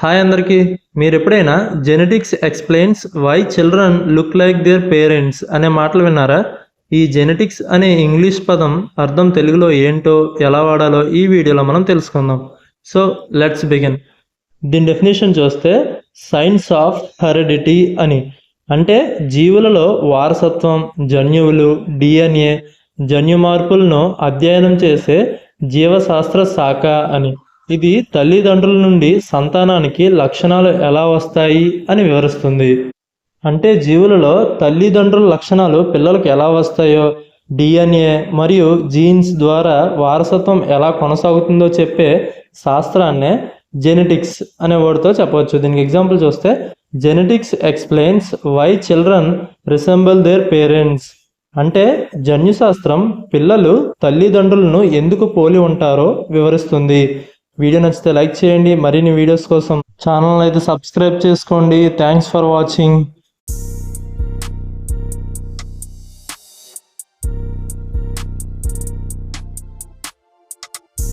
Hi అందరికీ. మీరు ఎప్పుడైనా genetics explains why children look like their parents అనే మాటలు విన్నారా? ఈ జెనెటిక్స్ అనే ఇంగ్లీష్ పదం అర్థం తెలుగులో ఏంటో ఎలా వాడాలో ఈ వీడియోలో మనం తెలుసుకుందాం. So let's begin. దీని డెఫినేషన్ చూస్తే సైన్స్ ఆఫ్ హెరిడిటీ అని, అంటే జీవులలో వారసత్వం, జన్యువులు, డిఎన్ఏ, జన్యు మార్పులను అధ్యయనం చేసే జీవశాస్త్ర శాఖ అని. ఇది తల్లిదండ్రుల నుండి సంతానానికి లక్షణాలు ఎలా వస్తాయి అని వివరిస్తుంది. అంటే జీవులలో తల్లిదండ్రుల లక్షణాలు పిల్లలకు ఎలా వస్తాయో, డిఎన్ఏ మరియు జీన్స్ ద్వారా వారసత్వం ఎలా కొనసాగుతుందో చెప్పే శాస్త్రాన్నే జెనెటిక్స్ అనే వర్డ్తో చెప్పవచ్చు. దీనికి ఎగ్జాంపుల్ చూస్తే genetics explains why children resemble their parents, అంటే జన్యుశాస్త్రం పిల్లలు తల్లిదండ్రులను ఎందుకు పోలి ఉంటారో వివరిస్తుంది. వీడియో నచ్చితే లైక్ చేయండి. మరిన్ని వీడియోస్ కోసం ఛానల్ అయితే సబ్స్క్రైబ్ చేసుకోండి. Thanks for watching.